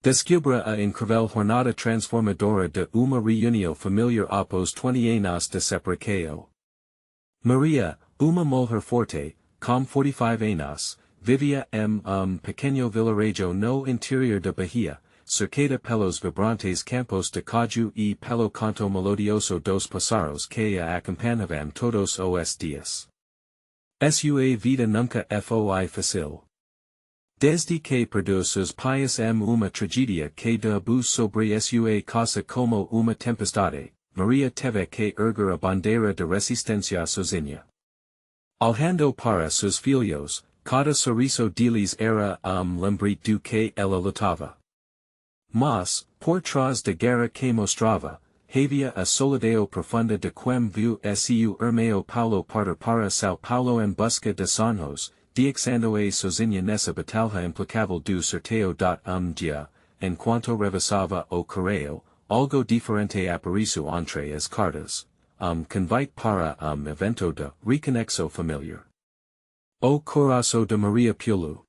Descubra a incrível jornada transformadora de uma reunião familiar após 20 anos de separação. Maria, uma mulher forte, com 45 anos, vivia em pequeno vilarejo no interior da Bahia, cercada pelos vibrantes campos de caju e pelo canto melodioso dos passaros que a acompanhavam todos os dias. Sua vida nunca foi fácil. Desde que perdeu seus pais uma tragédia que debus sobre sua casa como uma tempestade, Maria teve que erguer a bandeira de resistência sozinha. Olhando para seus filhos, cada sorriso deles era lembrete do que ela lutava. Mas, por trás da guerra que mostrava, havia a solidão profunda de quem viu seu irmão Paulo partir para São Paulo em busca de sonhos, deixando-a sozinha nessa batalha implacável do sorteio da dia, enquanto revisava o correio, algo diferente apareceu entre as cartas, convite para evento de reconexão familiar. O coração de Maria Piulu.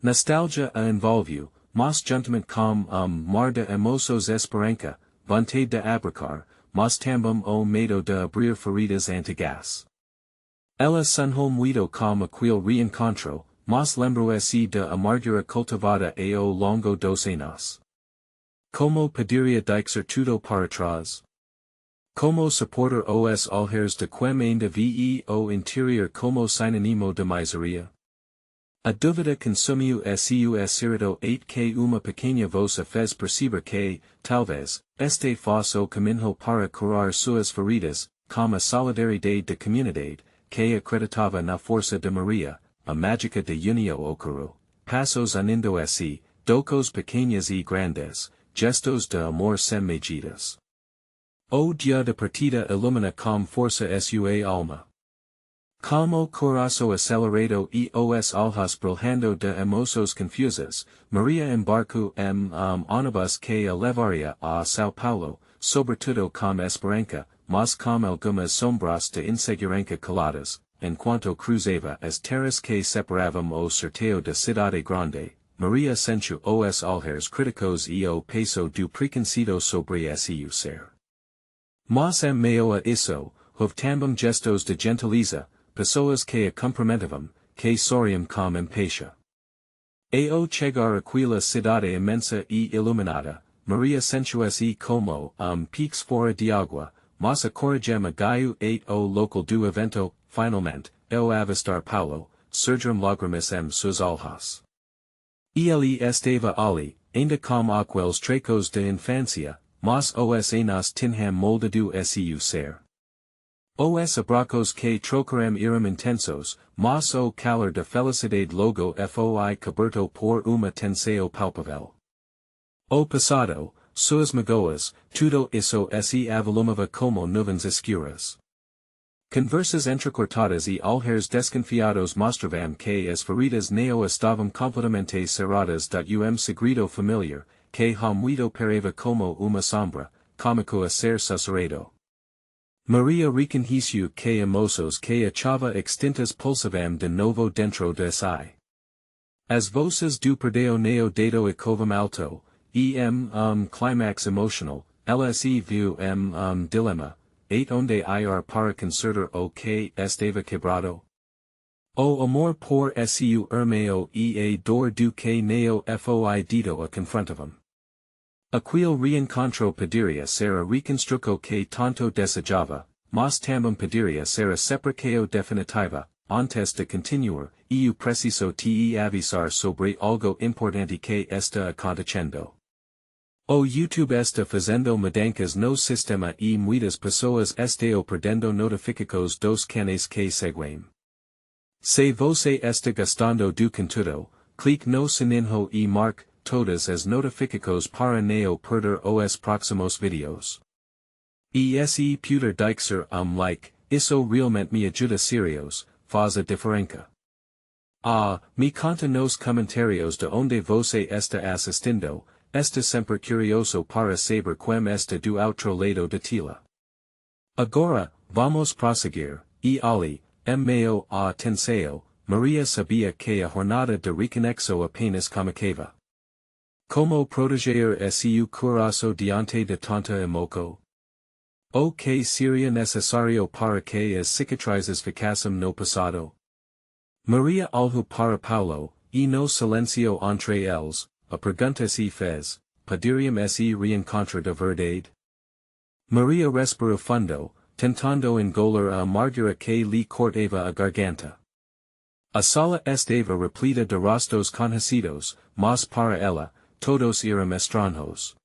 Nostalgia a envolveu, mas juntamente com mar de emoções esperança, vontade de abraçar, mas também o medo de abrir feridas antigas. Ela sonhou muito com aquele reencontro, mas lembrou-se de amargura cultivada ao longo dos anos. Como poderia deixar tudo para trás? Como suportar os olhares de quem ainda vi o interior como sinônimo de miseria? A dúvida consumiu seu espírito et que uma pequena voz a fez perceber que, talvez, este fosse o caminho para curar suas feridas, com a solidariedade da comunidade, que acreditava na força de Maria, a mágica de união ocorreu, passos unindo-se, docos pequenos e grandes, gestos de amor sem medidas. O dia de partida ilumina com força sua alma. Como coração acelerado e os olhos brilhando de emoções confusas, Maria embarcou em ônibus que a levaria a São Paulo, sobretudo com esperança, mas com algumas sombras de insegurança caladas, enquanto cruzava as terras que separavam o sorteio da cidade grande, Maria sentiu os olhares críticos e o peso do preconceito sobre seu ser. Mas em meio a isso, houve também gestos de gentileza, pessoas que a cumprimentavam, que sorriam com empatia. Ao chegar àquela cidade imensa e iluminada, Maria sentiu-se como pix fora de água, mas a coragem a gaio et o local do evento, finalmente, ao avistar Paulo, surgiram lágrimas em seus olhos. Ele estava ali, ainda com aqueles trechos de infância, mas os anos tinham moldado seu ser. Os abracos que trocaram eram intensos, mas o calor da felicidade logo foi coberto por uma tensão palpável. O passado, suas magoas, tudo isso se avolumava como nuvens escuras. Conversas entrecortadas e olhares desconfiados mostravam que as feridas não estavam completamente cerradas de segredo familiar, que muito parava como uma sombra, cômico a ser sussurrado. Maria reconheceu que emoções que achava extintas pulsavam de novo dentro de si. As vozes do perdeu neo dado ecovam alto, e climax emotional, ela se viu dilema, et onde ir para consertar o que estava quebrado? O amor por seu irmão e a dor do que neo foi dito a confrontavam. Aquele reencontro poderia ser a reconstrução que tanto desejava, mas também poderia ser a separação definitiva, antes de continuar, e o preciso te avisar sobre algo importante que está acontecendo. O YouTube está fazendo mudanças no sistema e muitas pessoas estão perdendo notificações dos canais que seguem. Se você está gostando do conteúdo, clique no sininho e marque todas as notificações para não perder os próximos vídeos. E se puder deixar like, isso realmente me ajuda serios, faz a diferença. Me conta nos comentários de onde você está assistindo, está sempre curioso para saber como está do outro lado da tela. Agora, vamos prosseguir, e ali, em meio à tensão, Maria sabia que a jornada de reconexão apenas começava. Como proteger seu coração diante de tanta emoção? O que seria necessário para que as cicatrizes ficassem no passado? Maria olhou para Paulo, e no silêncio entre eles, a pergunta se fez, poderiam se reencontrar de verdade? Maria respirou fundo, tentando engolir a amargura que lhe cortava a garganta. A sala estava repleta de rostos conhecidos, mas para ela, todos eram estranhos.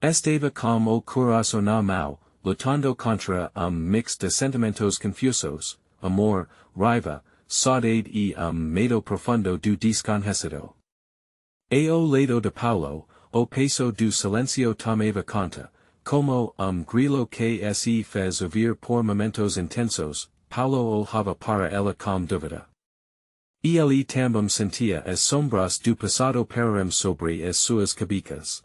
Estava com o coração na mão, lutando contra mix de sentimentos confusos, amor, raiva, saudade e medo profundo do desconhecido. Ao lado de Paulo, o peso do silêncio tomava conta, como grilo que se fez ouvir por momentos intensos, Paulo olhava para ela com dúvida. E ele também sentia as sombras do passado pairarem sobre as suas cabeças.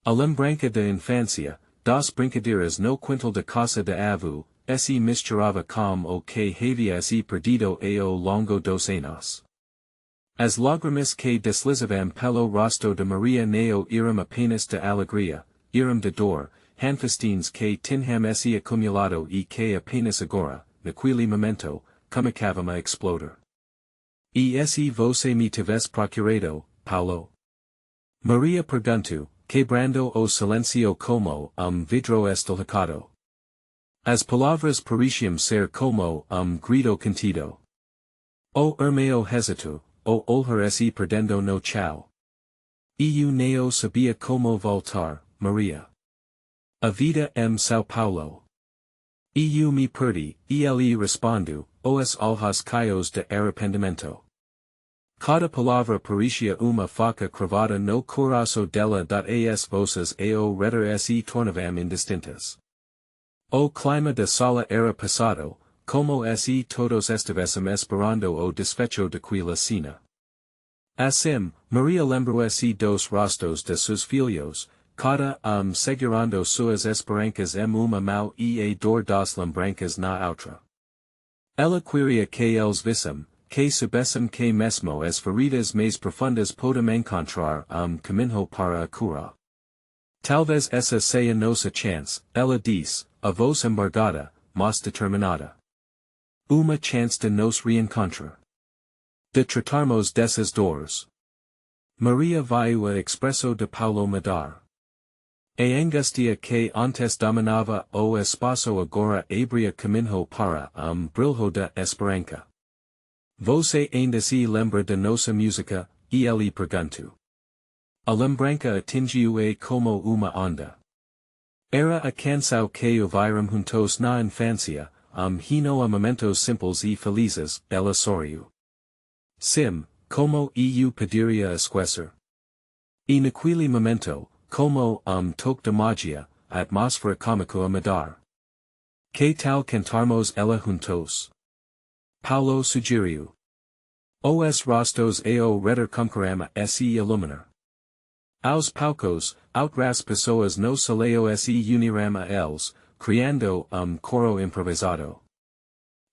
A lembrança da infância, das brincadeiras no quintal da casa de avô, se misturava com o que havia se perdido ao longo dos anos. As lágrimas que deslizavam pelo rosto de Maria não eram apenas de alegria, eram de dor, handfestins que tinham se acumulado e que apenas agora, naquele momento, começavam a explodir. E se você me tivesse procurado, Paulo? Maria perguntou, quebrando o silêncio como vidro estilhaçado. As palavras pareciam ser como grito contido. O irmão hesitou, o olhar se perdendo no chão. Eu não sabia como voltar, Maria. A vida São Paulo. Eu me perdi, e ele respondeu, os olhos caios de arrependimento. Cada palavra parecia uma faca cravada no coração dela. As vozes ao redor se tornavam indistintas. O clima da sala era passado, como se todos estivessem esperando o desfecho daquela cena. Assim, Maria lembrou-se dos rostos de seus filhos, cada segurando suas esperanças uma mão e a dor das lembranças na outra. Ela queria que eles vissem, que soubessem que mesmo as feridas mais profundas podem encontrar caminho para a cura. Talvez essa seja nossa chance, ela disse, a voz embargada, mas determinada. Uma chance de nos reencontrar. De tratarmos dessas dores. Maria viu a expresso de Paulo mudar. A angústia que antes dominava o espaço agora abria caminho para brilho da esperança. Você ainda se lembra da nossa música? E ele perguntou. A lembrança atingiu-a como uma onda. Era a canção que ouviram juntos na infância, hino a momentos simples e felizes, ela sorriu. Sim, como eu poderia esquecer? E naquele momento, como toque de magia, a atmosfera começou a mudar. Que tal cantarmos ela juntos? Paulo sugeriu. Os rostos ao redor começaram a se iluminar. Aos poucos, outras pessoas no salão se uniram a eles, criando coro improvisado.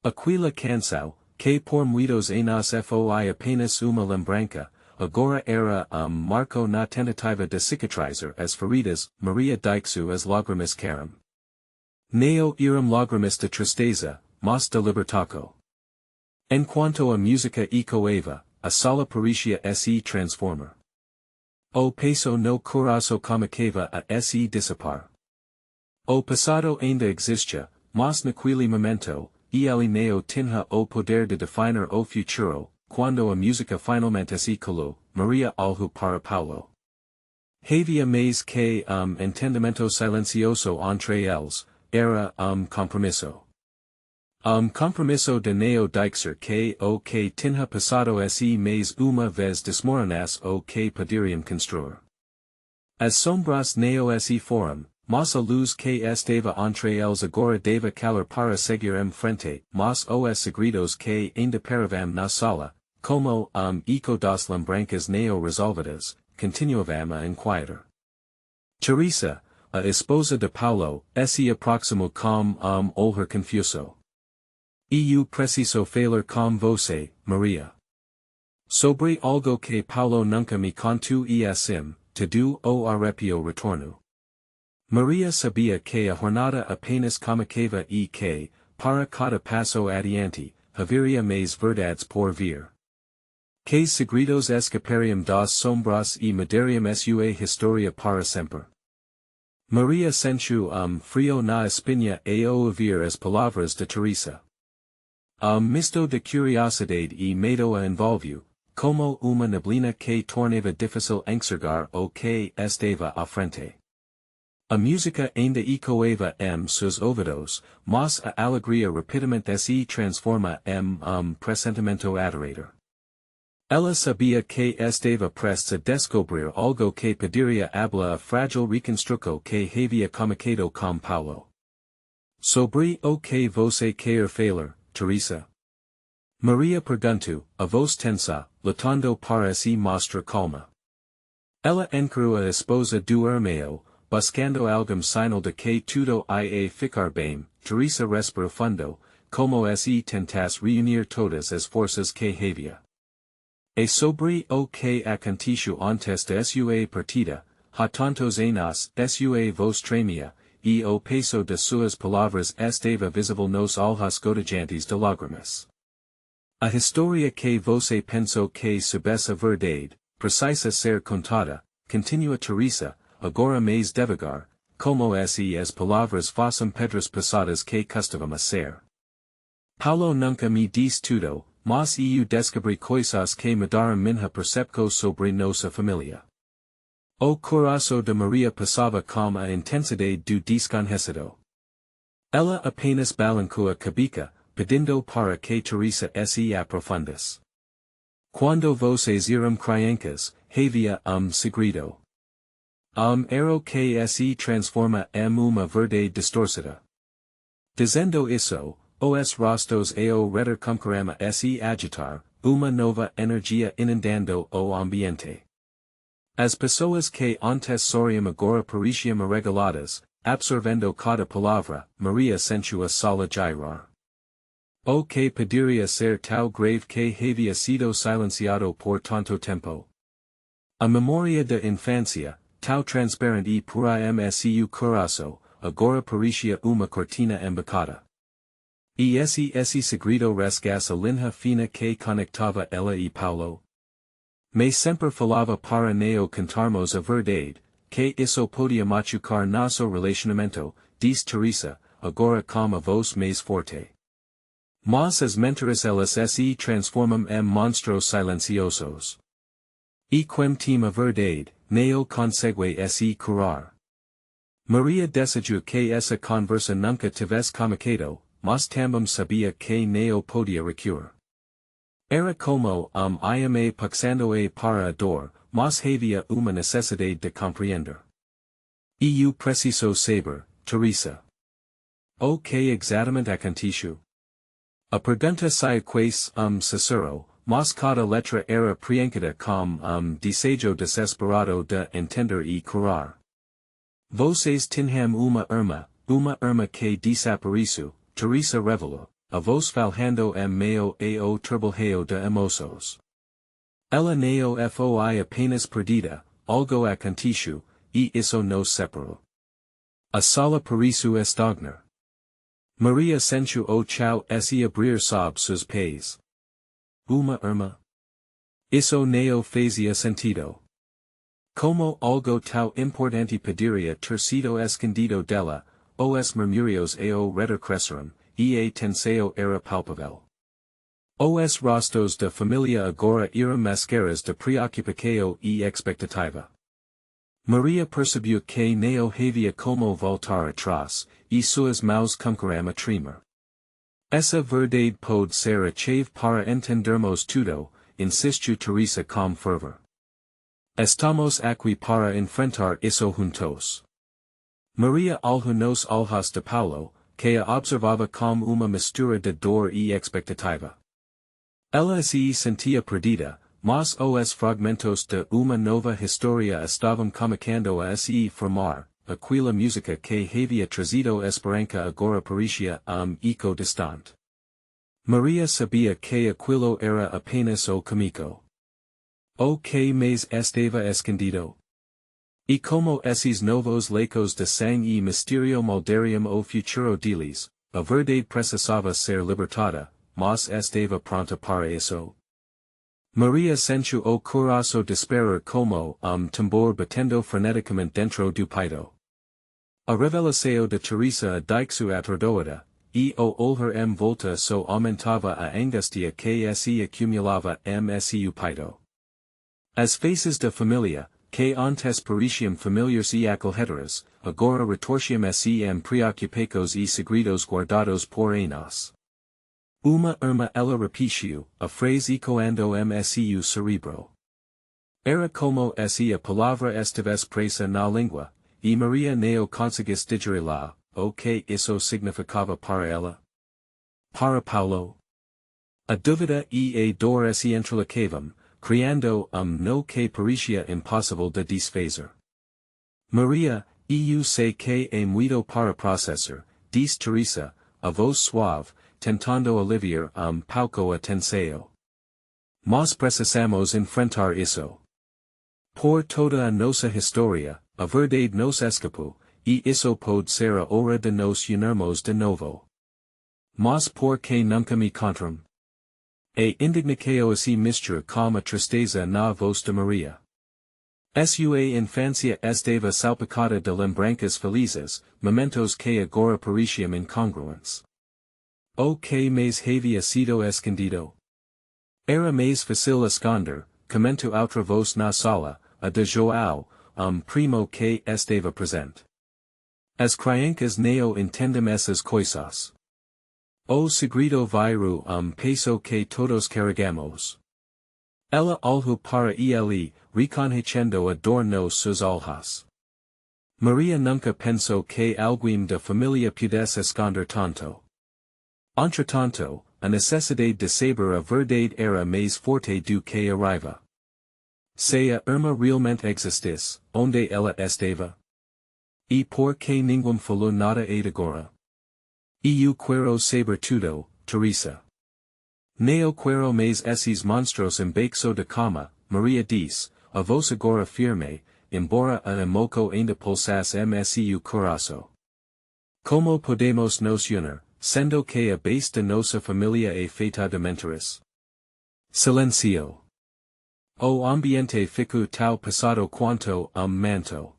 Aquela canção, que por muitos anos foi apenas uma lembrança, agora era marco na tentativa de cicatrizar as feridas. Maria dixu as lágrimas caram. Não eram lágrimas de tristeza, mas de libertaco. Enquanto a música ecoava, a sala parecia se transformar. O peso no coração começava a se dissipar. O passado ainda existia, mas naquele momento, e ele não tinha o poder de definir o futuro. Quando a música finalmente se calou, Maria olhou para Paulo. Havia mais que entendimento silencioso entre eles, era compromisso. Compromisso de não dizer que o que tinha passado se mais uma vez desmoronasse o que poderiam construir. As sombras não se foram, mas a luz que estava entre eles agora dava calor para seguir em frente, mas os segredos que ainda paravam na sala, como eco das lembranças não resolvidas, continuavam a inquietar. Teresa, a esposa de Paulo, se aproximou com olhar confuso. Eu preciso falar com você, Maria. Sobre algo que Paulo nunca me contou e assim, tudo o arrepio retorno. Maria sabia que a jornada apenas começava e que, para cada passo adiante, haveria mais verdades por vir. Que segredos escapariam das sombras e mudariam sua história para sempre. Maria sentiu frio na espinha ao ouvir as palavras de Teresa. Misto de curiosidade e medo a envolveu, como uma neblina que tornava difícil enxergar o que estava à frente. A música ainda ecoava seus ouvidos, mas a alegria rapidamente se transforma em pressentimento aterrador. Ela sabia que estava prestes a descobrir algo que poderia hablar a frágil reconstrução que havia começado com Paulo. Sobre o que você quer falar, Teresa? Maria perguntou, a voz tensa, lutando para se mostrar calma. Ela encarou a esposa do irmão, buscando algum sinal de que tudo ia ficar bem. Teresa respirou fundo, como se tentasse reunir todas as forças que havia. E sobre o que aconteceu antes de sua partida, há tantos anos, sua voz tremia, e o peso de suas palavras estava visível nos olhos gotejantes de lágrimas. A história que você pensou que soubesse a verdade, precisa ser contada, continua Teresa, agora mais devagar, como se as palavras fossem pedras pesadas que custavam a ser. Paulo nunca me disse tudo, mas eu descobri coisas que mudaram minha percepção sobre nossa família. O coração de Maria passava com a intensidade do desconhecido. Ela apenas balancou a cabeça, pedindo para que Teresa se aprofundasse. Quando vocês eram crianças, havia segredo. Era que se transforma em uma verdade distorcida. Dizendo isso, os rostos ao redor começaram a se agitar, uma nova energia inundando o ambiente. As pessoas que antes sorriam agora pareciam arregaladas, absorvendo cada palavra. Maria sentiu a sala girar. O que poderia ser tão grave que havia sido silenciado por tanto tempo? A memória da infância, tão transparente e pura em seu coração, agora parecia uma cortina embocada. E esse segredo rasgasse a linha fina que conectava ela e Paulo. Mas sempre falava para neo contarmos a verdade, que isso podia machucar nosso relacionamento, disse Teresa, agora com a voz mais forte. Mas as mentiras elas se transformam em monstros silenciosos. E quem tem a verdade, neo consegue se curar. Maria desejou que essa conversa nunca tivesse começado, mas também sabia que neo podia recuar. Era como ia passando a para a dor, mas havia uma necessidade de compreender. Eu preciso saber, Teresa. O que exatamente aconteceu? A pergunta se quase sincero, mas cada letra era preenchida com desejo desesperado de entender e curar. Vocês tinham uma irmã que desapareceu, Teresa revelou, a voz falhando em meio ao turbilhão de emoções. Ela não foi apenas perdida, algo aconteceu, e isso nos separou. A sala pareceu estagnar. Maria sentiu o chão se abrir sob seus pés. Uma irmã? Isso não fazia sentido. Como algo tão importante poderia ter sido escondido dela, os murmúrios ao redor cresceram, e a tensão era palpável. Os rostos da família agora eram máscaras de preocupação e expectativa. Maria percebeu que não havia como voltar atrás, e suas mãos começaram a tremer. Essa verdade pode ser a chave para entendermos tudo, insistiu Teresa com fervor. Estamos aqui para enfrentar isso juntos. Maria olhou nos olhos de Paulo, que a observava com uma mistura de dor e expectativa. Ela se sentia perdida, mas os fragmentos de uma nova história estavam começando a se formar, aquela música que havia trazido esperança agora parecia eco distante. Maria sabia que aquilo era apenas o comico. O que mais estava escondido? E como esses novos lacos de sangue e misterio moldariam o futuro deles, a verdade precisava ser libertada, mas estava pronta para isso. Maria sentiu o coração disparar como tambor batendo freneticamente dentro do peito. A revelação de Teresa a Dixu atordoada, e o olhar volta so aumentava a angústia que se acumulava seu peito. As faces da família, que antes pareciam familiares e acolhedoras, agora retorciam preocupados e segredos guardados por nós. Uma irmã ela repetiu, a frase ecoando seu cerebro. Era como se a palavra estivesse presa na língua, e Maria não conseguisse digerir lá, o que isso significava para ela. Para Paulo. A dúvida e a dor se entrelaçavam, criando no que parecia impossível de desfazer. Maria, eu sei que é muito para processar, disse Teresa, a voz suave, tentando aliviar pouco a tensão. Mas precisamos enfrentar isso. Por toda a nossa história, a verdade nos escapou, e isso pode ser a hora de nos unirmos de novo. Mas por que nunca me contaram? A indignação se mistura com a tristeza na voz de Maria. Sua infância estava salpicada de lembranças felizes, momentos que agora pareciam incongruentes. O que mais havia sido escondido? Era mais fácil esconder, comentou outra voz na sala, a de João, primo que estava presente. As crianças não entendem essas coisas. O segredo vairu peso que todos carregamos. Ela olhou para ele, reconhecendo a dor nos seus olhos. Maria nunca pensou que alguém da família pudesse esconder tanto. Entretanto, a necessidade de saber a verdade era mais forte do que a raiva. Se a irmã realmente existisse, onde ela estava? E por que ninguém falou nada agora? Eu quero saber tudo, Teresa. Não quero mais esses monstros embaixo da cama, Maria disse, a voz agora firme, embora a emoco ainda pulsasse seu coração. Como podemos nos unir, sendo que a base de nossa família é feita de mentiras? Silencio. O ambiente ficou tão pesado quanto manto.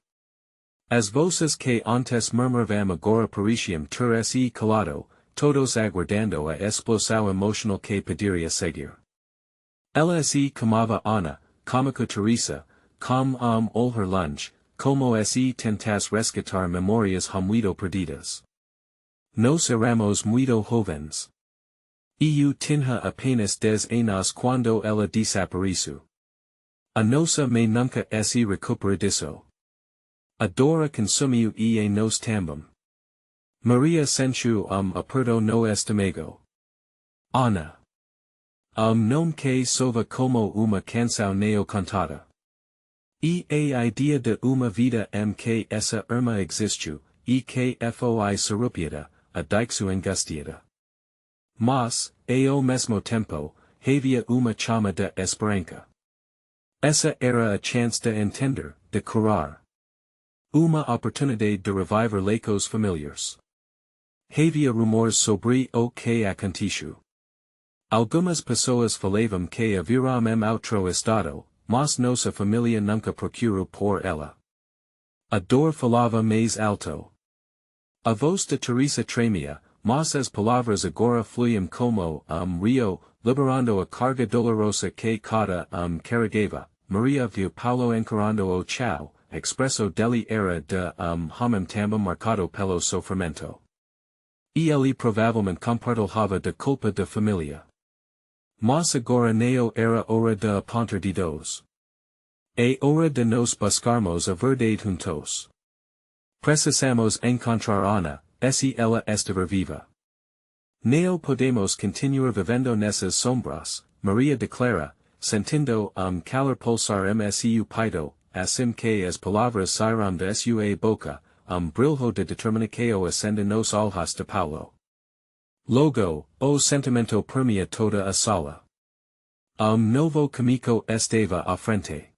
As vozes que antes murmuravam agora pareciam ter se calado, todos aguardando a explosão emocional que poderia seguir. Ela se chamava Ana, cômico Teresa, com olhar longe, como se tentasse resgatar memórias muito perdidas. Nos éramos muito jovens. Eu tinha apenas 10 anos quando ela desapareceu. A nossa mãe nunca se recupera disso. A dor consumiu e a nos também. Maria sentiu aperto no estômago. Ana. Não que sova como uma canção neo cantada. E a ideia de uma vida que essa irmã existiu, e que foi surrupiada, a Dixu angustiada. Mas, ao mesmo tempo, havia uma chama de esperança. Essa era a chance de entender, de curar. Uma oportunidade de reviver lacos familiares. Havia rumores sobre o que aconteceu. Algumas pessoas falavam que havíamos outro estado, mas nossa família nunca procurou por ela. A dor falava mais alto. A voz de Teresa tremia, mas as palavras agora fluíam como rio, liberando a carga dolorosa que cada carregava. Maria viu Paulo encarando o chão, expresso dele era de homem também marcado pelo sofrimento. E ele provavelmente compartilhava da culpa da família. Mas agora não era hora de apontar dedos. É hora de nos buscarmos a verdade juntos. Precisamos encontrar Ana, se ela estiver viva. Não podemos continuar vivendo nessas sombras, Maria declara, sentindo calor pulsar seu peito, assim que as palavras saíram de sua boca, brilho de determinação acende nos olhos de Paulo. Logo, o sentimento permeia toda a sala. Novo comico estava à frente.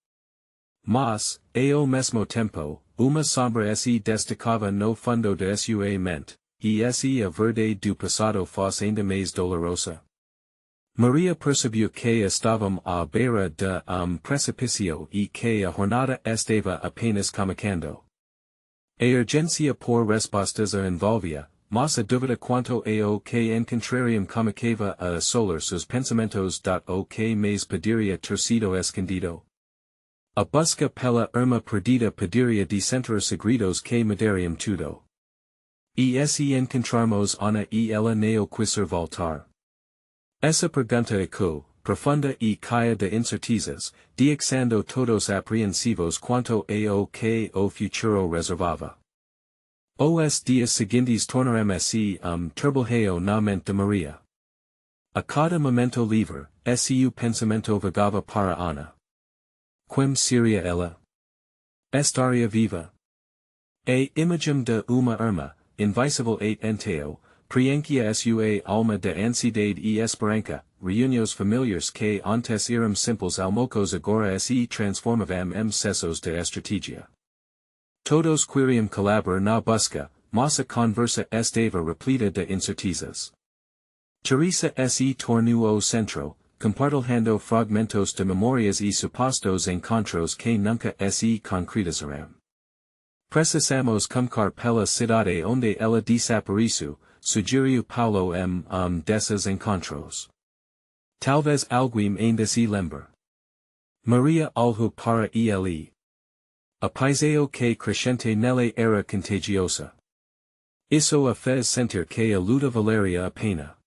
Mas, ao mesmo tempo, uma sombra se destacava no fundo de sua mente, e se a verdade do passado fosse ainda mais dolorosa. Maria percebeu que estavam à beira de precipício e que a jornada estava apenas começando. A urgência por respostas a envolvia, mas a dúvida quanto ao que em contrarium começava a assolar seus pensamentos. O que mais poderia ter sido escondido? A busca pela irmã perdida poderia descentrar segredos que mudariam tudo. E se encontrarmos Ana e ela não quiser voltar? Essa pergunta é profunda e caia de incertezas, deixando todos apreensivos quanto ao que o futuro reservava. Os dias seguintes tornaremos turbilhão na mente de Maria. A cada momento livre, seu pensamento vagava para Ana. Quem seria ela? Estaria viva? A imagem de uma irmã, invisível et enteo, preenchia sua alma de ansiedade e esperança, reuniões familiares que antes eram simples almocos agora se transformavam em cessos de estratégia. Todos queriam colaborar na busca, mas a conversa estava repleta de incertezas. Teresa se tornou o centro, compartilhando fragmentos de memórias e supostos encontros que nunca se concretizarão. Precisamos começar pela cidade onde ela desapareceu, sugeriu Paulo desses encontros. Talvez alguém ainda se lembre. Maria olhou para ele. A paiseo que crescente nele era contagiosa. Isso a fez sentir que a luta valeria a pena.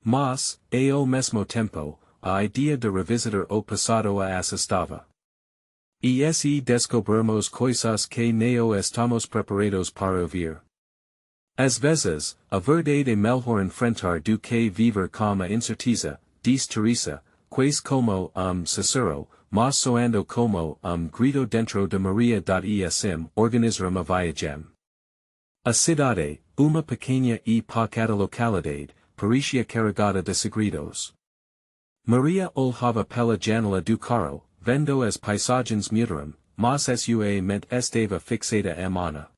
Mas, ao mesmo tempo, a ideia de revisitar o passado a assustava. E se descobrirmos coisas que não estamos preparados para ouvir. Às vezes, a verdade é melhor enfrentar do que viver com a incerteza, diz Teresa, quase como sussurro, mas soando como grito dentro de Maria. E assim, organizaram a viagem. A cidade, uma pequena e pacata localidade, parecia carregada de segredos. Maria olhava pela janela do carro, vendo as paisagens mudaram, mas sua mente estava fixada em Ana.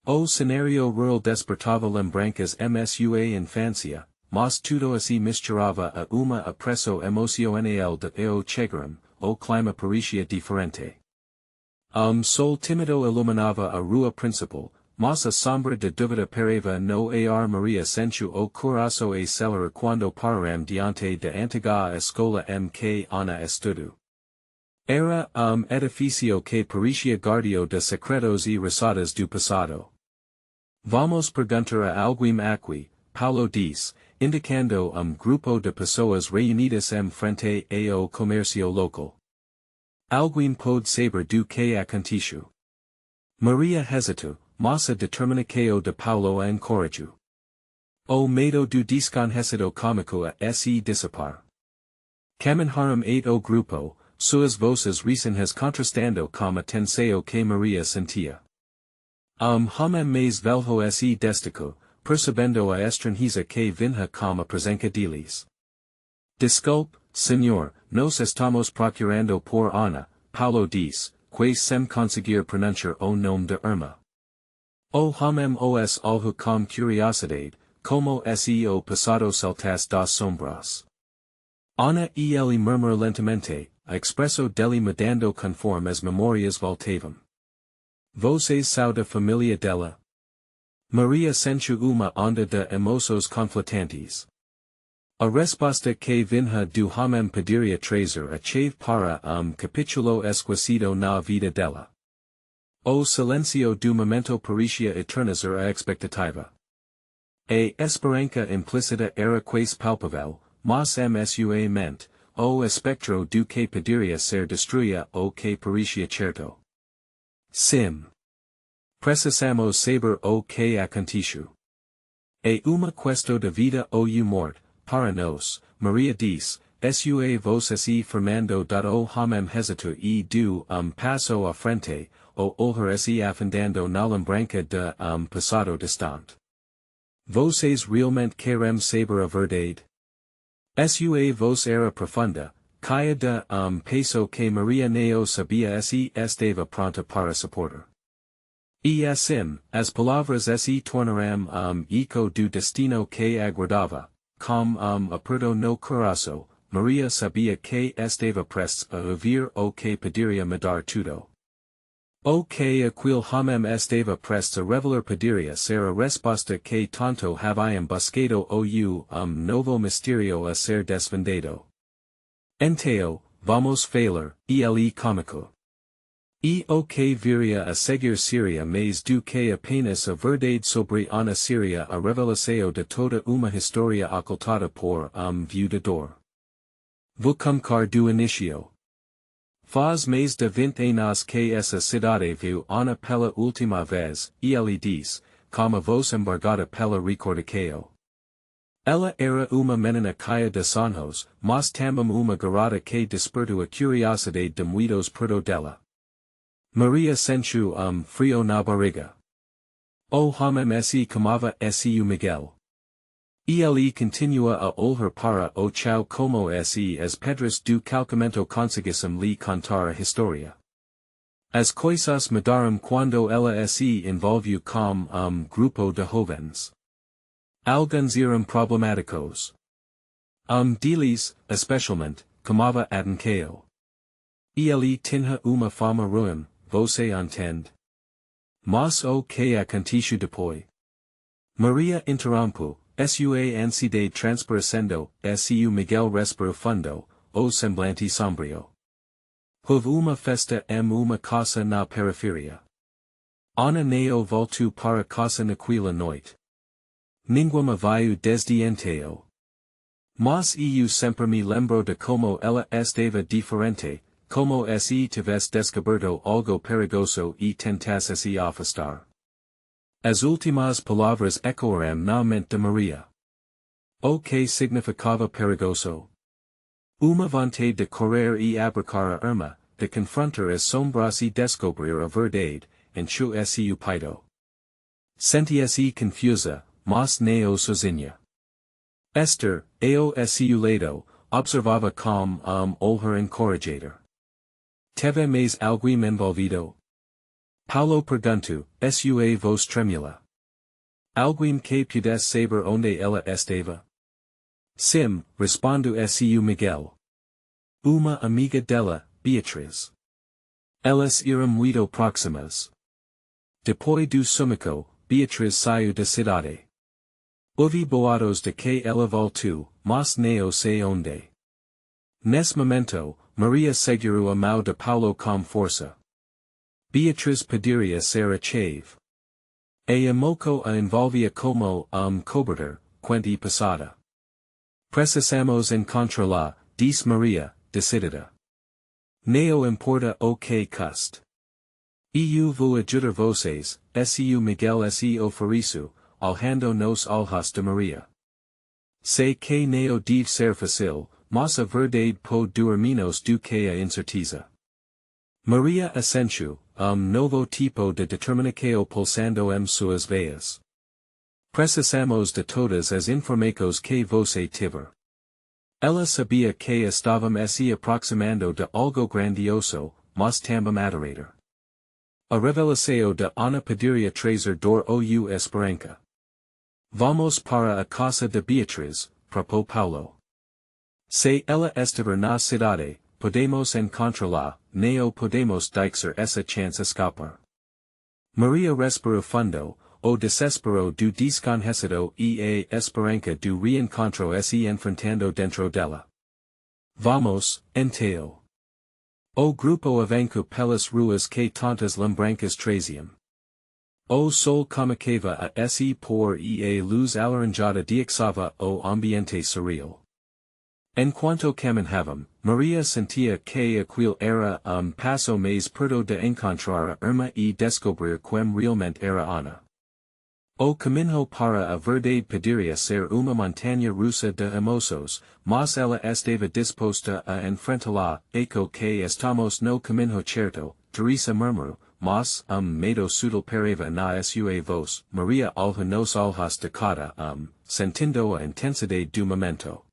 O cenário rural despertava lembranças em sua infância, mas tudo se misturava a uma apresso emocional de ao chegaram, o clima parecia diferente. Sol tímido iluminava a rua principal, mas a sombra de dúvida pairava no ar. Maria sentiu o coração acelerar quando pararam diante da antiga escola que Ana estudou. Era edifício que parecia guardião de secretos e risadas do passado. Vamos perguntar a alguém aqui, Paulo diz, indicando grupo de pessoas reunidas em frente ao comércio local. Alguém pode saber do que aconteceu. Maria hesitou, mas a determinação de Paulo a encorajou. O medo do desconhecido cômico a se dissipar. Caminharam o grupo, suas vozes recém contrastando com a tensão que Maria sentia. Homem mais velho se destacou, percebendo a estranheza que vinha com a presença deles. Desculpe, senhor, nós estamos procurando por Ana, Paulo diz, quase sem conseguir pronunciar o nome da irmã. O homem os olhou com curiosidade, como se o passado saltasse das sombras. Ana e ele murmurou lentamente, a expresso dele mudando conforme as memórias voltavam. Vocês são da família dela? Maria sentiu uma onda de emoções conflitantes. A resposta que vinha do homem poderia trazer a chave para capítulo esquecido na vida dela. O silêncio do momento parecia eternizar a expectativa. A esperança implícita era quase palpável, mas sua mente, o espectro do que poderia ser destruía o que parecia certo. Sim. Precisamos saber o que aconteceu. É uma questão de vida ou morte, para nós, Maria diz, sua voz se formando. O homem hesitou e deu passo à frente, o olhar se afundando na lembrança de passado distante. Vocês realmente querem saber a verdade? Sua vos era profunda, caia de peso que Maria neo sabia se estava pronta para suportar. E assim, as palavras se tornaram eco do destino que aguardava, com aperto no coração, Maria sabia que estava prestes a ouvir o que poderia mudar tudo. O que aquele homem estava prestes a revelar poderia ser a resposta que tanto haviam buscado ou novo mistério a ser desvendado. Então, vamos falar, ele cômico. E o que viria a seguir seria mais do que apenas a verdade sobre Ana seria a revelação de toda uma história ocultada por viudador. Vou começar do início. Faz mais de 20 anos que essa cidade viu Ana pela última vez, e ele diz, como a voz embargada pela recordação. Ela era uma menina caia de sonhos, mas também uma garota que despertou a curiosidade de muitos perto dela. Maria sentiu frio na barriga. O homem se chamava Seu Miguel. E ele continua a olhar para o chão como se as pedras do calcamento conseguissem lhe contar a história. As coisas mudaram quando ela se envolveu com grupo de jovens. Alguns eram problemáticos. Deles, especialmente, chamava atenção. E ele tinha uma fama ruim, você entende? Mas o que aconteceu depois? Maria interrompeu. Sua ansiedade transparecendo, Seu Miguel respirou fundo, o semblante sombrio. Houve uma festa uma casa na periferia. Ana neo voltou para casa naquela noite. Ninguém veio desde então. Mas eu sempre me lembro de como ela estava diferente, como se tivesse descoberto algo perigoso e tentasse se afastar. As últimas palavras ecoaram na mente de Maria. O que significava perigoso? Uma vontade de correr e abraçar a irmã, de confrontar as sombras e descobrir a verdade, encheu seu peito. Sentia-se confusa, mas não sozinha. Esther, ao seu lado, observava com olhar encorajador. Teve mais alguém envolvido? Paulo perguntou, sua voz tremula. Alguém que pudesse saber onde ela estava? Sim, respondeu seu Miguel. Uma amiga dela, Beatriz. Elas eram muito próximas. Depois do sumico, Beatriz saiu da cidade. Ouvi boatos de que ela voltou, mas não sei onde. Nesse momento, Maria segurou a mão de Paulo com força. Beatriz poderia ser a chave. A moco a envolvia como cobertor, quando passada. Precisamos encontrá-la, disse Maria, decidida. Não importa o que custe. Eu vou ajudar vocês, seu Miguel se ofereceu, alhando nos olhos de Maria. Sei que não deve ser fácil, mas a verdade pode durar menos do que a incerteza. Maria assentiu, novo tipo de determinação pulsando suas veias. Precisamos de todas as informações que você tiver. Ela sabia que estávamos se aproximando de algo grandioso, mas também aterrador. A revelação de Ana poderia trazer dor ou esperança. Vamos para a casa de Beatriz, propôs Paulo. Se ela estiver na cidade, podemos encontrá-la, não podemos deixar essa chance escapar. Maria respirou fundo, o desespero do desconhecido e a esperança do reencontro se enfrentando dentro dela. Vamos, então. O grupo avançou pelas ruas que tantas lembranças traziam. O sol comunicava a se por e a luz alaranjada dixava o ambiente surreal. Enquanto caminhavam, Maria sentia que aquele era passo mais perto de encontrar a irmã e descobrir quem realmente era Ana. O caminho para a verdade poderia ser uma montanha russa de emoções, mas ela estava disposta a enfrentá-la, eco que estamos no caminho certo, Teresa murmurou, mas medo sutil pareva na sua voz, Maria olhou nos olhos de cada sentindo a intensidade do momento.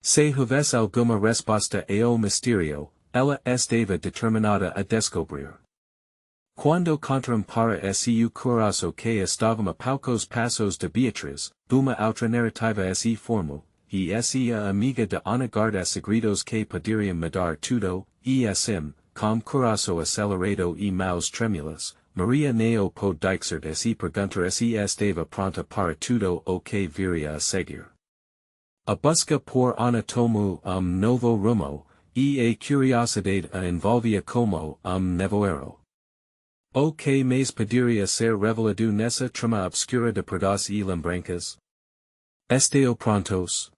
Se houvesse alguma resposta ao misterio, ela estava determinada a descobrir. Quando encontraram para seu coração que estavam a poucos passos de Beatriz, uma outra narrativa se formou, e essa amiga de Ana guarda segredos que poderiam mudar tudo, e assim, com coração acelerado e mãos trêmulas, Maria não pôde dizer se perguntar se estava pronta para tudo o que viria a seguir. A busca por Ana tomou novo rumo, e a curiosidade a envolvia como nevoeiro. O que mais poderia ser revelado nessa trama obscura de perdas e lembranças? Estão prontos?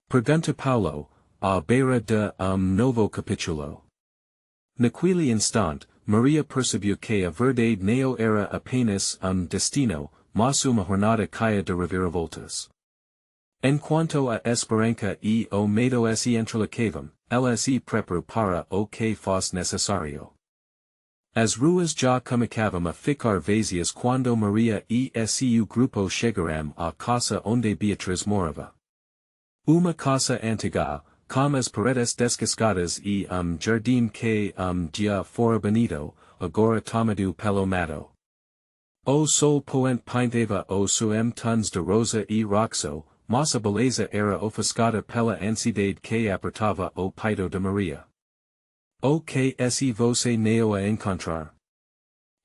Pergunta Paulo, à beira de novo capítulo. Naquele instante, Maria percebeu que a verdade não era apenas destino, mas uma jornada cheia de reviravoltas. Enquanto a esperança e o medo se entrelaçavam, ela se preparou para o que fosse necessário. As ruas já começavam a ficar vazias quando Maria e seu grupo chegaram à casa onde Beatriz morava. Uma casa antiga, com as paredes descascadas e jardim que já fora bonito, agora tomado pelo mato. O sol poente pintava os seus tons de rosa e roxo, mas a beleza era ofuscada pela ansiedade que apertava o peito de Maria. O que se você não a encontrar?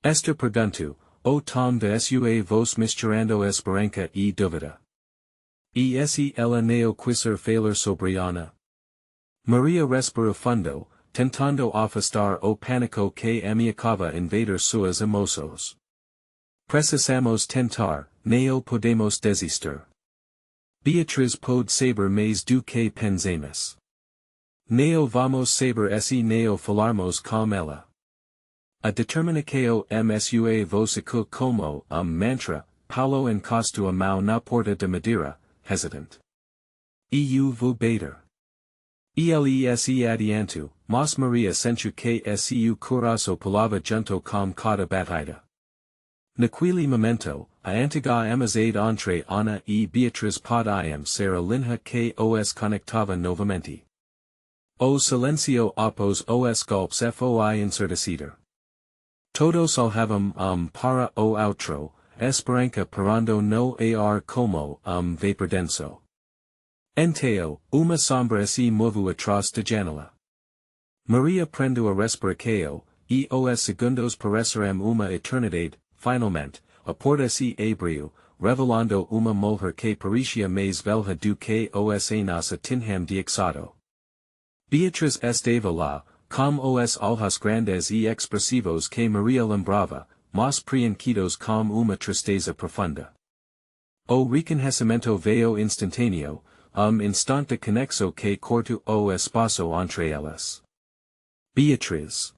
Esta pergunta, o tom de sua voz misturando esperança e dúvida. E se ela não quiser falar sobre Ana? Maria respirou fundo, tentando afastar o pânico que ameaçava invadir suas emoções. Precisamos tentar, não podemos desistir. Beatriz pode saber mais do que pensamos. Não vamos saber se não falarmos com ela. A determinação msua vosicu como mantra, Paulo encosto a mão na porta de madeira, hesitant. Eu vou bater. Ele adianto, mas Maria sentiu que seu coração pulava junto com cada batida. Naquele momento, a antiga amizade entre Ana e Beatriz podiam ser a linha que os conectava novamente. O silencio após os golpes foi ensurdecido. Todos olhavam para o outro, esperança parando no ar como vapor denso. Então, uma sombra se moveu atrás da janela. Maria prendeu a respiração, e os segundos pareceram uma eternidade. Finalmente, a porta se abriu, revelando uma mulher que parecia mais velha do que os anos tinham dixado. Beatriz estava lá, com os olhos grandes e expressivos que Maria lembrava, mas preenchidos com uma tristeza profunda. O reconhecimento veio instantâneo, instante conexo que cortou o espaço entre elas. Beatriz.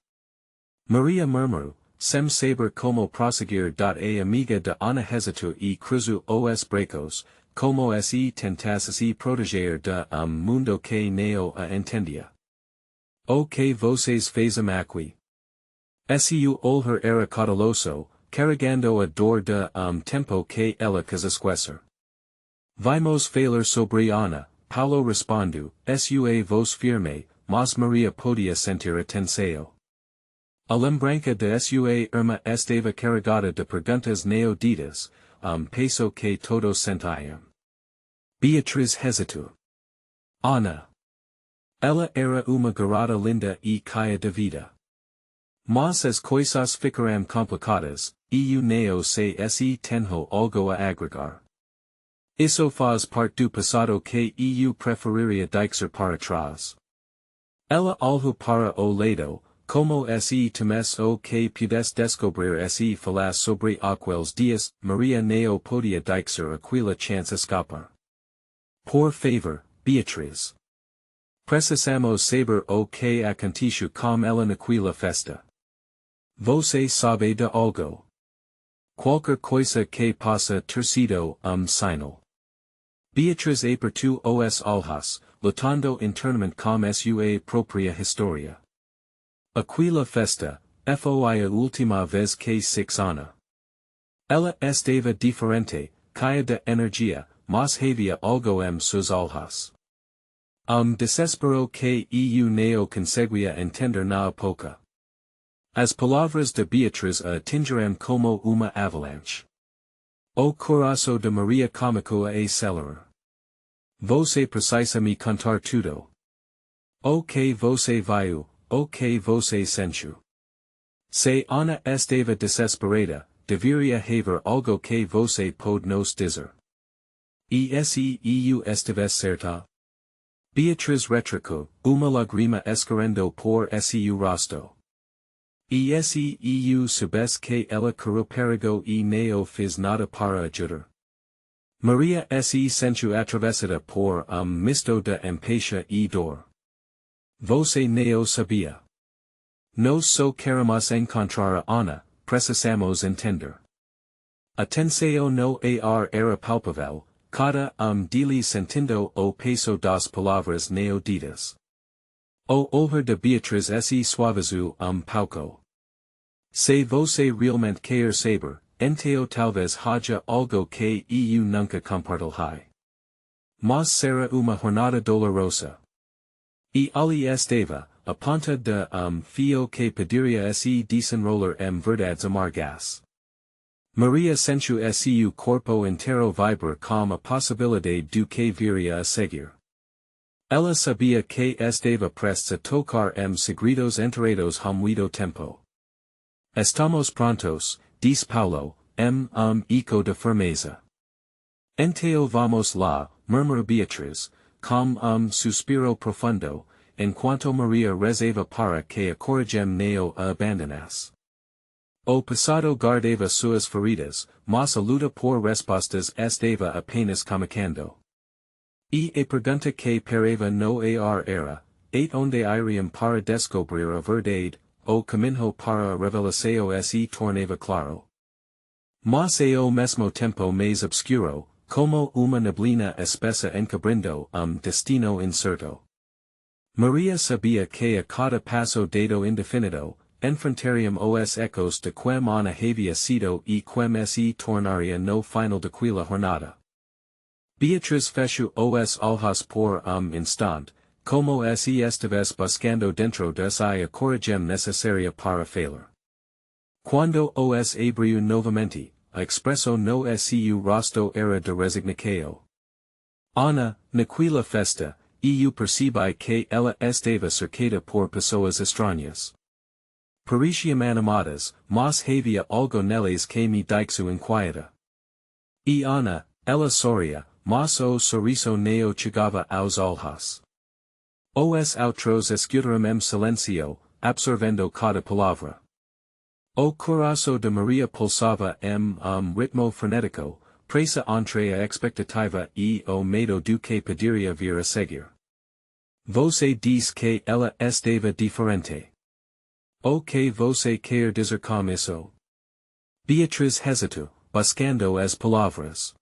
Maria murmurou, sem saber como prosseguir. A amiga de Ana hesitou e cruzou os braços, como se tentasse se proteger de mundo que não a entendia. O que vocês fazem aqui? Seu olhar era cauteloso, carregando a dor de tempo que ela quis esquecer. Vamos falar sobre Ana, Paulo respondeu, sua voz firme, mas Maria podia sentir a tensão. A lembrança de sua irmã estava carregada de perguntas não ditas, peso que todos sentiam. Beatriz hesitou. Ana. Ela era uma garota linda e cheia de vida. Mas as coisas ficaram complicadas, e eu não sei se tenho algo a agregar. Isso faz parte do passado que eu preferiria deixar para trás. Ela olhou para o lado, como se temesse o que pudesse descobrir se falasse sobre aqueles dias. Maria não podia deixar aquela chance escapar. Por favor, Beatriz. Precisamos saber o que aconteceu com ela naquela festa. Você sabe de algo? Qualquer coisa que possa ter sido sinal. Beatriz apertou os olhos, lutando internamente com sua própria história. Aquela festa, foi a última vez que Ana. Ela estava diferente, cheia de energia, mas havia algo seus olhos. Desespero que eu neo conseguia entender na época. As palavras de Beatriz a atingiram como uma avalanche. O coração de Maria começou a acelerar. Você precisa me contar tudo. O que você viu, o que você sentiu. Se Ana estava desesperada, deveria haver algo que você pode nos dizer. E se eu estivesse certa? Beatriz retrucou, uma lágrima escorrendo por seu rosto. E se eu soubesse que ela corroperigou e não fez nada para ajudar. Maria se sentiu atravessada por misto de empatia e dor. Você não sabia. Nós só queremos encontrar a Ana, precisamos entender. A tensão no ar era palpável, cada deles sentindo o peso das palavras não ditas. O olhar de Beatriz se suavizou pouco. Se você realmente quer saber, então talvez haja algo que eu nunca compartilhei. Mas será uma jornada dolorosa. E ali estava, a ponta de fio que poderia se desenrolar verdades amargas. Maria sentiu seu corpo inteiro vibrar com a possibilidade do que viria a seguir. Ela sabia que estava prestes a tocar segredos enterrados há muito tempo. Estamos prontos, diz Paulo, eco de firmeza. Então vamos lá, murmurou Beatriz, com suspiro profundo, enquanto Maria rezava para que a coragem não a abandonasse. O passado guardava suas feridas, mas a luta por respostas estava apenas começando. E a pergunta que parava no ar era, et onde iriam para descobrir a verdade, o caminho para a revelação se tornava claro. Mas ao mesmo tempo mais obscuro, como uma neblina espessa encobrindo destino incerto. Maria sabia que a cada passo dado indefinido, enfrentariam os ecos de quem Ana havia sido e quem se tornaria no final daquela jornada. Beatriz fechou os olhos por instante, como se estivesse buscando dentro de si a coragem necessária para falar. Quando os abriu novamente, a expressão no seu rosto era de resignação. Ana, naquela festa, eu percebi que ela estava cercada por pessoas estranhas. Pareciam animadas, mas havia algo nelas que me deixou inquieta. E Ana, ela sorria, mas o sorriso não chegava aos olhos. Os outros escutaram silencio, absorvendo cada palavra. O coração de Maria pulsava ritmo frenético, presa entre a expectativa e o medo do que poderia vir a seguir. Você diz que ela estava diferente. O que você quer dizer com isso? Beatriz hesitou, buscando as palavras.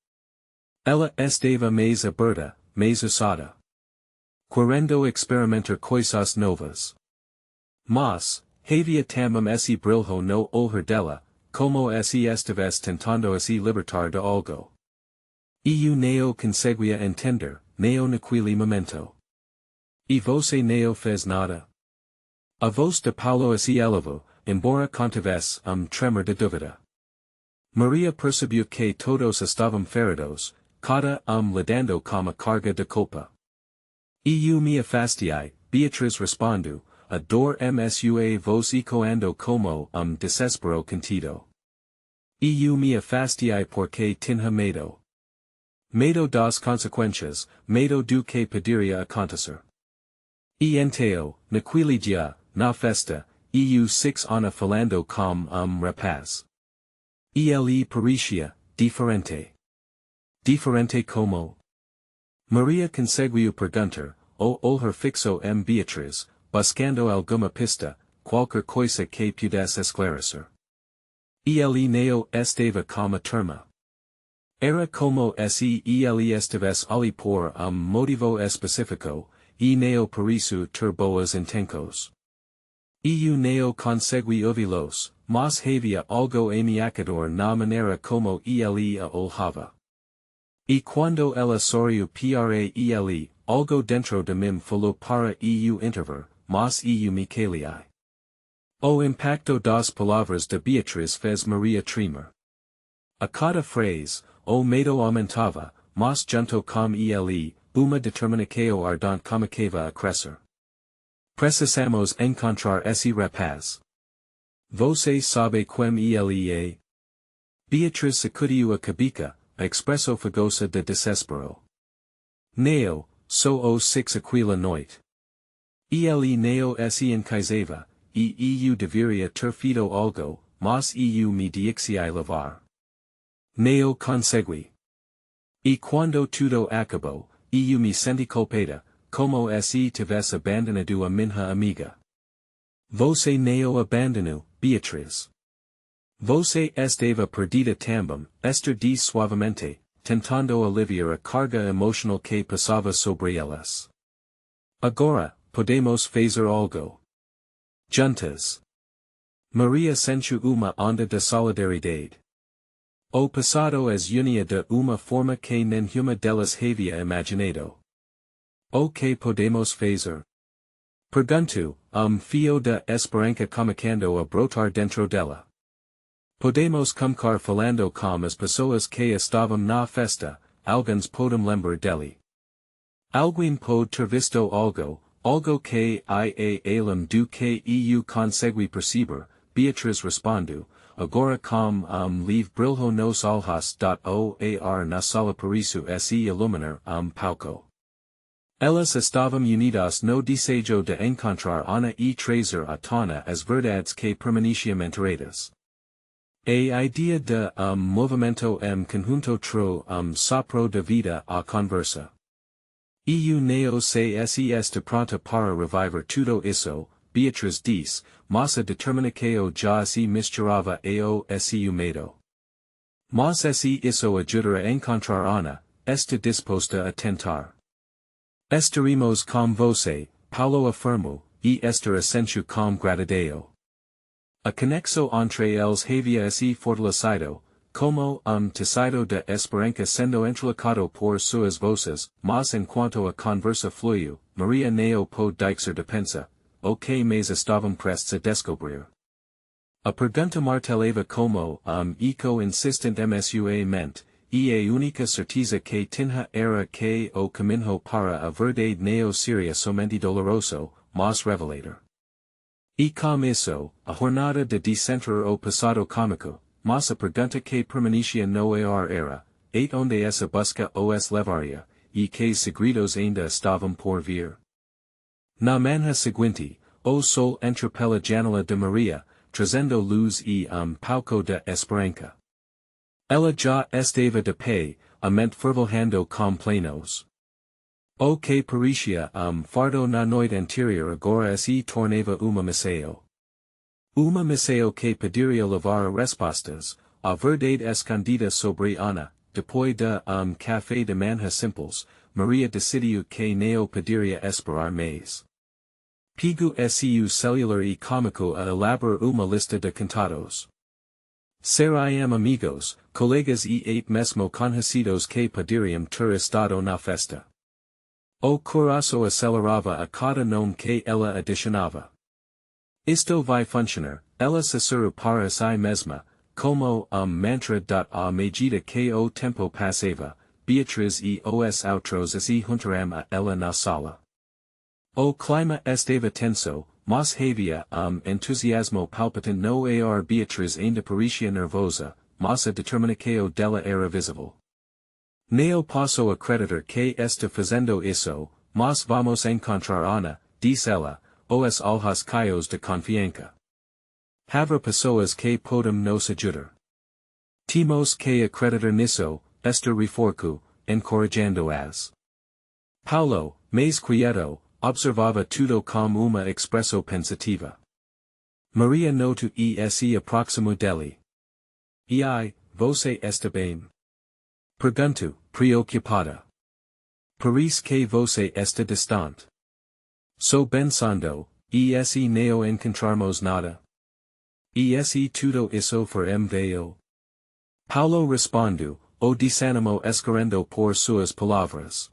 Ela estava mais aberta, mais ousada. Querendo experimentar coisas novas. Mas, havia também esse brilho no olhar dela, como se estivesse tentando se libertar de algo. Eu não conseguia entender, não naquele momento. E você não fez nada? A voz de Paulo se elevou, embora contivesse tremor de dúvida. Maria percebeu que todos estavam feridos, cada lidando com a carga de culpa. Eu me afastei, Beatriz respondeu, a dor msua voz ecoando como desespero contido. Eu me afastei porque tinha medo. Medo das consequências, medo do que poderia acontecer. E então, naquele dia, na festa, eu six Ana falando com rapaz. E ele parecia diferente. Diferente como? Maria conseguiu perguntar, o olhar fixo Beatriz, buscando alguma pista, qualquer coisa que pudesse esclarecer. E ele não estava com a turma. Era como se ele estivesse ali por motivo específico, e não por isso ter boas intenções. Eu não consegui ouvi-los, mas havia algo ameaçador na maneira como ele a olhava. E quando ela sorriu para ele, algo dentro de mim falou para eu intervir, mas eu me calei. O impacto das palavras de Beatriz fez Maria tremer. A cada frase, o medo aumentava, mas junto com ele, uma determinação ardente começava a crescer. Precisamos encontrar esse rapaz. Você sabe quem ele é? Beatriz sacudiu a cabeça, expressou fagosa de desespero. Neo, sou o six aquela noite. Ele neo se encaizava, e eu deveria ter feito algo, mas eu me deixei levar. Neo consegui. E quando tudo acabou, eu me senti culpada, como se tivesse abandonado a minha amiga. Você neo abandonou, Beatriz. Você estava perdida também, Esther disse suavemente, tentando aliviar a carga emocional que passava sobre elas. Agora, podemos fazer algo. Juntas. Maria sentiu uma onda de solidariedade. O passado as unia de uma forma que nenhuma delas havia imaginado. O que podemos fazer? Perguntou, fio de esperança começando a brotar dentro dela. Podemos começar falando com as pessoas que estavam na festa, alguns podem lembrar dele. Alguém pode ter visto algo que além do que eu consegui perceber, Beatriz respondeu, agora com livre brilho nos olhos. Oar na sala por isso se iluminar pouco. Elas estavam unidas no desejo de encontrar Ana e trazer à tona as verdades que permaneciam enteradas. A ideia de movimento conjunto tro sopro de vida à conversa. Eu neo sei se está pronta para reviver tudo isso, Beatriz disse, mas a determinação já se misturava ao seu medo. Mas se isso ajudar a encontrar Ana, está disposta a tentar. Estaremos com você, Paulo afirmou, e Esther assentiu com gratidão. A conexão entre eles havia se fortalecido, como tecido de esperança sendo entrelacado por suas vozes, mas enquanto a conversa fluiu, Maria neo pôde deixar de pensar, o que mais estavam prestes a descobrir. A pergunta martelava como eco insistente sua mente, e a única certeza que tinha era que o caminho para a verdade neo seria somente doloroso, mas revelador. E com isso, a jornada de descentrar o passado cômico, mas a pergunta que permanecia no ar era, onde essa busca os levaria, e que segredos ainda estavam por vir. Na manhã seguinte, o sol entrou pela janela de Maria, trazendo luz e pouco de esperança. Ela já estava de pé, a mente fervilhando com planos. O que parecia fardo na noite anterior agora se tornava uma missão. Uma missão que poderia levar respostas, a verdade escondida sobre Ana, depois de café de manhã simples, Maria decidiu que não poderia esperar mais. Pegou seu celular e começou a elaborar uma lista de contatos. Seriam amigos, colegas e mesmo conhecidos que poderiam ter estado na festa. O coração acelerava a cada nome que ela adicionava. Isto vai funcionar, ela sussurrou para si mesma, como mantra. À medida que o tempo passava, Beatriz e os outros se juntaram a ela na sala. O clima estava tenso, mas havia entusiasmo palpitante no ar. Beatriz ainda parecia nervosa, mas a determinação dela era visível. Não posso acreditar que está fazendo isso, mas vamos encontrar Ana, disse ela, os olhos cheios de confiança. Haver pessoas que podem nos ajudar. Temos que acreditar nisso, Esther reforçou, encorajando-as. Paulo, mais quieto, observava tudo com uma expressão pensativa. Maria notou e se aproximou dele. E você está bem? Perguntou, preocupada. Parece que você está distante. Sou pensando, e se não encontrarmos nada? E se tudo isso for veio? Paulo respondeu, o desânimo escorrendo por suas palavras.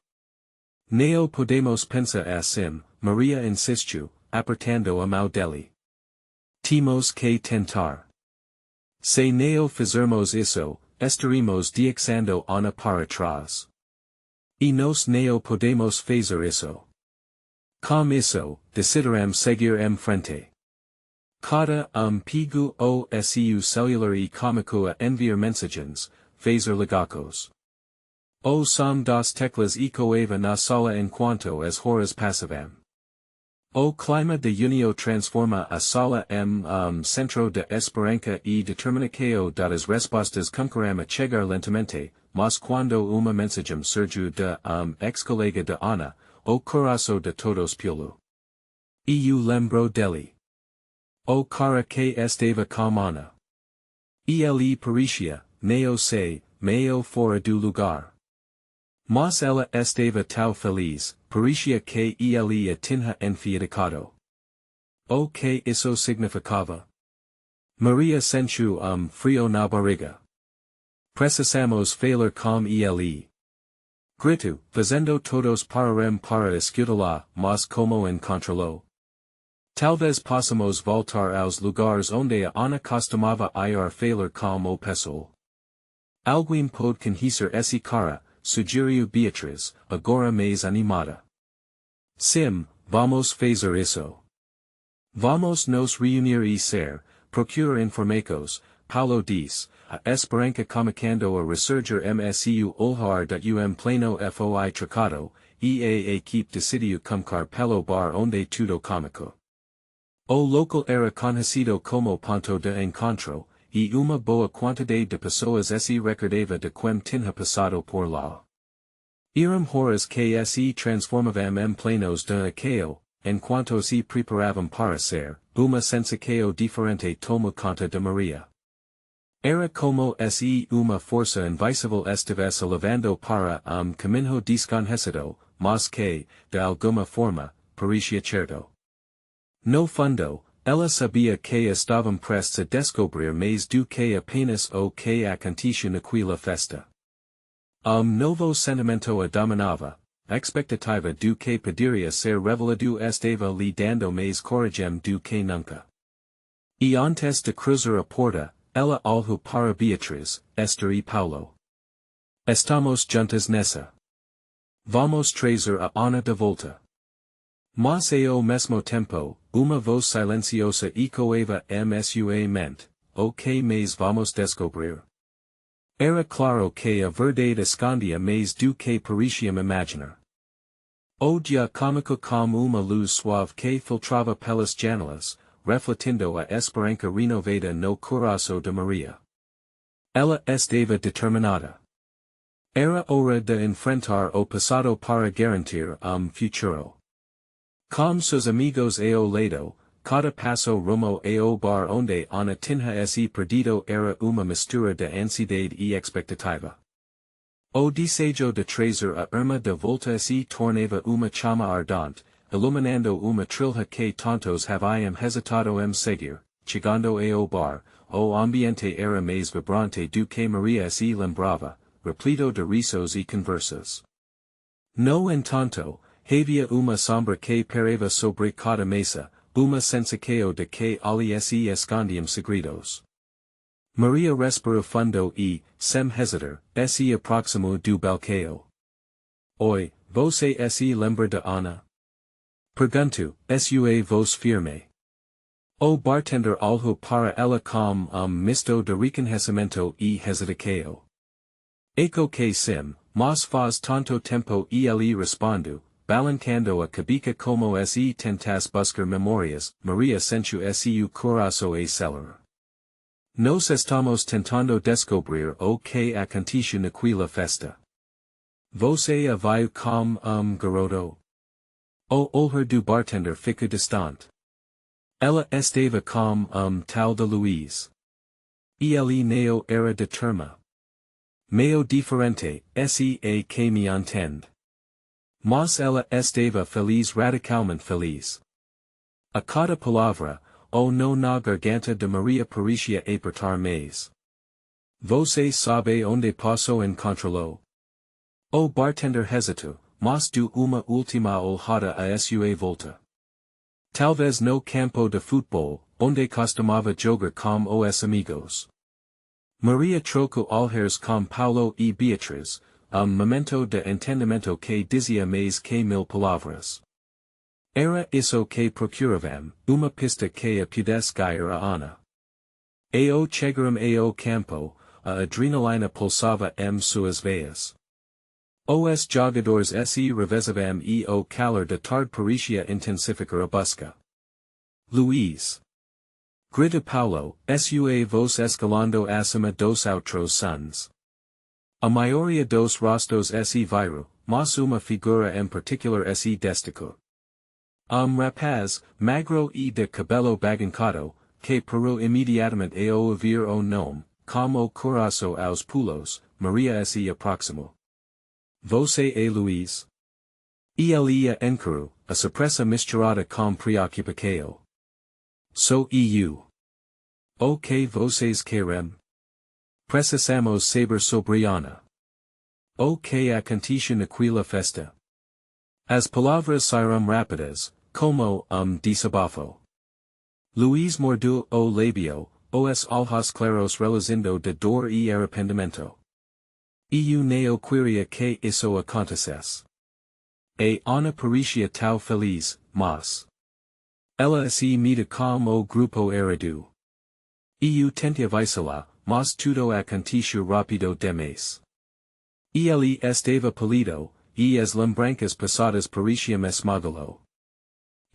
Neo podemos pensar assim, Maria insistiu, apertando a mão dele. Temos que tentar. Se neo fizermos isso, estaremos deixando Ana para trás. E nós neo podemos fazer isso. Com isso, decidiremos seguir em frente. Cada pigo o seu celular e começou a enviar mensagens, fazer ligacos. O som das teclas ecoava na sala enquanto as horas passavam. O clima de unio transforma a sala em centro de esperança e determinação das respostas começaram a chegar lentamente, mas quando uma mensagem surgiu de ex-colega de Ana, o coração de todos pulou. E eu lembro dele. O cara que estava com Ana. Ele parecia, não sei, meio fora do lugar. Mas ela estava tão feliz, parecia que ele a tinha enfiado. O que isso significava? Maria sentiu frio na barriga. Precisamos falar com ele. Gritou, fazendo todos pararem para escutá-la, mas como encontrá-lo? Talvez possamos voltar aos lugares onde a Ana costumava ir falar com o pessoal. Alguém pode conhecer esse cara, sugeriu Beatriz, agora mais animada. Sim, vamos fazer isso. Vamos nos reunir e ser, procurar informações, Paulo disse, a esperança começando a ressurgir msu olhar de pleno foi trocado, e a equipe decidiu começar pelo bar onde tudo começou. O local era conhecido como ponto de encontro, e uma boa quantidade de pessoas se recordava de quem tinha passado por lá. Eram horas que se transformavam em plenos de acaio, enquanto se preparavam para ser, uma sensação diferente tomou conta de Maria. Era como se uma força invisível estivesse levando para caminho desconhecido, mas que, de alguma forma, parecia certo. No fundo, ela sabia que estavam prestes a descobrir mais do que apenas o que acontecia naquela festa. Novo sentimento a dominava, a expectativa do que poderia ser revelado estava lhe dando mais coragem do que nunca. E antes de cruzar a porta, ela olhou para Beatriz, Esther e Paulo. Estamos juntas nessa. Vamos trazer a Ana de volta. Mas ao mesmo tempo, uma voz silenciosa ecoava sua mente, o que mais vamos descobrir? Era claro que a verdade escondia mais do que pareciam imaginar. O dia cômico como uma luz suave que filtrava pelas janelas, refletindo a esperança renovada no coração de Maria. Ela estava determinada. Era hora de enfrentar o passado para garantir futuro. Com seus amigos ao lado, cada passo rumo ao bar onde Ana tinha se perdido era uma mistura de ansiedade e expectativa. O desejo de trazer a irmã de volta se tornava uma chama ardente, iluminando uma trilha que tantos haviam hesitado em seguir. Chegando ao bar, o ambiente era mais vibrante do que Maria se lembrava, repleto de risos e conversas. No entanto, havia uma sombra que pairava sobre cada mesa, uma sensação de que ali se escondiam segredos. Maria respirou fundo e, sem hesitar, se aproximou do balcão. Oi, você se lembra de Ana? Perguntou, sua voz firme. O bartender olhou para ela com misto de reconhecimento e hesitação. Eco que sim, mas faz tanto tempo e ele respondeu, balançando a cabeça como se tentasse buscar memórias, Maria sentiu seu coração acelerar. Nós estamos tentando descobrir o que aconteceu naquela festa. Você a viu com garoto? O olhar do bartender ficou distante. Ela estava com tal de Luís. E ele não era de turma. Meio diferente, se é que me entende. Mas ela estava feliz, radicalmente feliz. A cada palavra, o nó na garganta de Maria parecia apertar mais. Você sabe onde posso encontrá-lo? O bartender hesitou, mas du uma última olhada a sua volta. Talvez no campo de futebol, onde costumava jogar com os amigos. Maria trocou olhares com Paulo e Beatriz, momento de entendimento que dizia mais que mil palavras. Era isso que procuravam, uma pista que a pudesse guiar a Ana. Ao chegaram ao campo, a adrenalina pulsava suas veias. Os jogadores se revezavam e o calor da tarde parecia intensificar a busca. Luís. Grita Paulo, sua voz escalando acima dos outros sons. A maioria dos rostos se viram, mas uma figura em particular se destacou. Rapaz, magro e de cabelo baguncado, que parou imediatamente ao ouvir o nome, como o coração aos pulos, Maria se aproximou. Você é Luís? E ele a encarou, a surpresa misturada com preocupação. Sou eu. O que vocês querem? Precisamos saber sobre Ana. O que acontece naquela festa? As palavras saíram rápidas, como desabafo. Luís mordeu o lábio, os olhos claros reluzindo de dor e arrependimento. Eu não queria que isso acontecesse. A Ana parecia tão feliz, mas ela se mira como o grupo era do. Eu tentei avisá-la, mas tudo aconteceu rápido demais. Ele estava pálido, e as lembranças passadas pareciam esmagá-lo.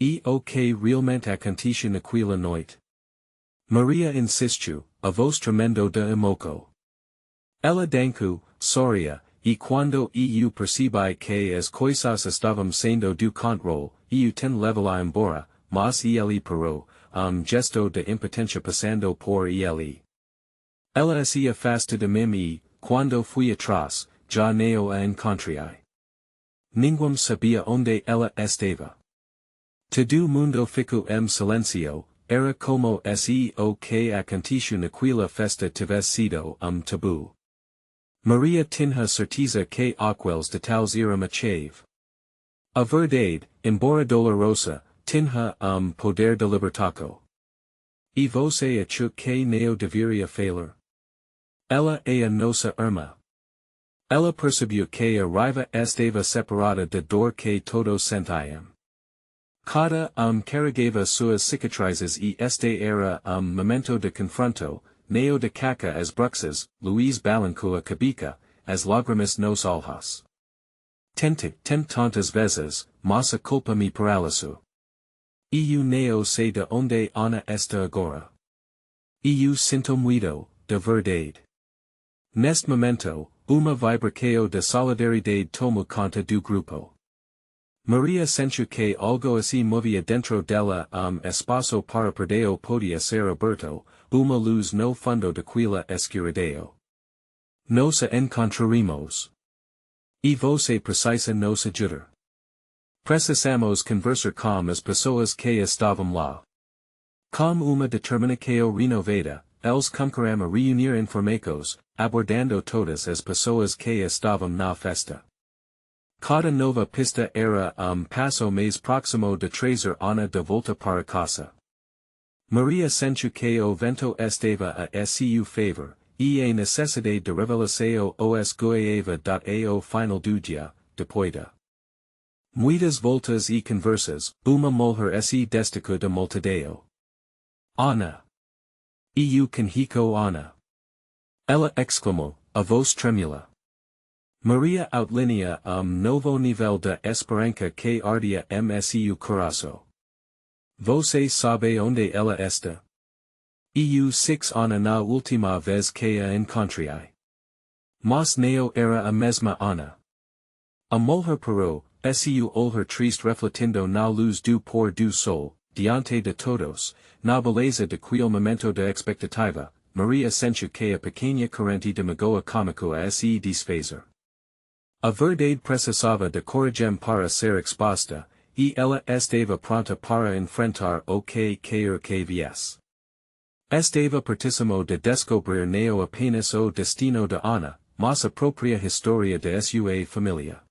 E o que realmente aconteceu naquela noite? Maria insistiu, a voz tremendo de emoção. Ela dançou, sorria, e quando eu percebi que as coisas estavam sendo do controle, eu tentei levá-la embora, mas ele parou, gesto de impotência passando por ele. Ela se afastou de mim e, quando fui atrás, já não a encontrei. Ninguém sabia onde ela estava. Todo mundo ficou em silêncio, era como se o que aconteceu naquela festa tivesse sido tabu. Maria tinha certeza que aqueles detalhes eram a chave. A verdade, embora dolorosa, tinha poder de libertaco. E você achou que não deveria falar? Ela é a nossa irmã. Ela percebeu que a raiva estava separada da dor que todos sentiam. Cada carregava suas cicatrizes e este era momento de confronto, neo de caca as bruxas, Luís balancou a cabeça, as lágrimas nos olhos. Tentei tantas vezes, mas a culpa me paralisou. Eu não sei de onde Ana está agora. Eu sinto muito, de verdade. Neste momento, uma vibração de solidariedade tomou conta do grupo. Maria sentiu que algo se movia dentro dela espaço para perdeu podia ser aberto, uma luz no fundo daquela escuridão. Nos encontraremos. E você precisa nos ajudar. Precisamos conversar com as pessoas que estavam lá. Com uma determinação renovada, eles começaram a reunir informações, abordando todas as pessoas que estavam na festa. Cada nova pista era passo mais próximo de trazer Ana de volta para casa. Maria sentiu que o vento estava a seu favor, e a necessidade de revelação os goiava ao final do dia, depois de muitas voltas e conversas, uma mulher se destacou da multidão. Ana! Eu conheço Ana! Ela exclamou, a voz trêmula. Maria outlinea novo nível de esperança que ardia seu coração. Você sabe onde ela está? Eu six Ana na última vez que a encontrei. Mas não era a mesma Ana. A mulher parou, seu olhar triste refletindo na luz do pôr do sol, diante de todos, na beleza de quel momento de expectativa, Maria sentiu que a pequena corrente de magoa cômico a se desfazer. A verdade precisava de coragem para ser exposta, e ela estava pronta para enfrentar o que quer que viesse. Estava pertíssimo de descobrir não apenas o destino de Ana, mas a própria história de sua família.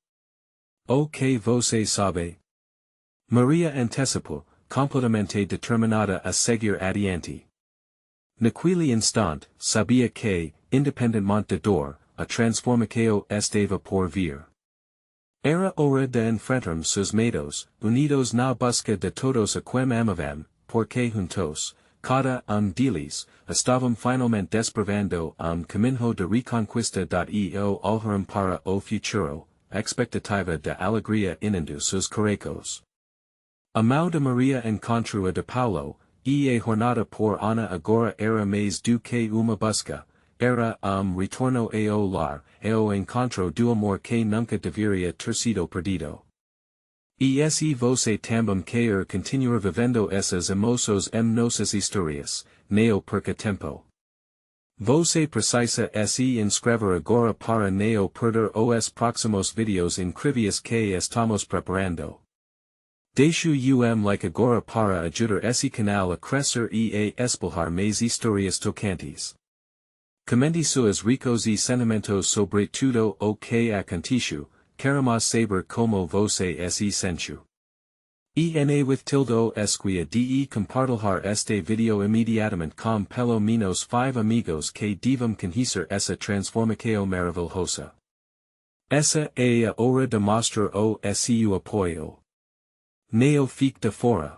O que você sabe? Maria antecipo, completamente determinada a seguir adiante. Naquele instante, sabia que, independentemente de dor, a transformação estava por vir. Era hora de enfrentarmos seus medos, unidos na busca de todos a quem amavam, porque juntos, cada deles, estavam finalmente desprovendo caminho de reconquista e o alheram para o futuro, expectativa de alegria inundou seus corações. A mão de Maria encontrou a de Paulo, e a jornada por Ana agora era mais do que uma busca, era retorno ao lar, o encontro do amor que nunca deveria ter sido perdido. E se você também quer continuar vivendo essas emoções nossas histórias, neo perca tempo. Você precisa se inscrever agora para neo perder os próximos vídeos incríveis que estamos preparando. Deixe like agora para ajudar esse canal a crescer e a espalhar mais histórias tocantes. Comente suas ricos e sentimentos sobre tudo o que aconteceu, queremos saber como você se sentiu. With tildo esquia de compartilhar este video imediatamente com pelo menos 5 amigos que devam conhecer essa transformação maravilhosa. Essa é a hora de mostrar o seu apoio. Neo fique de fora.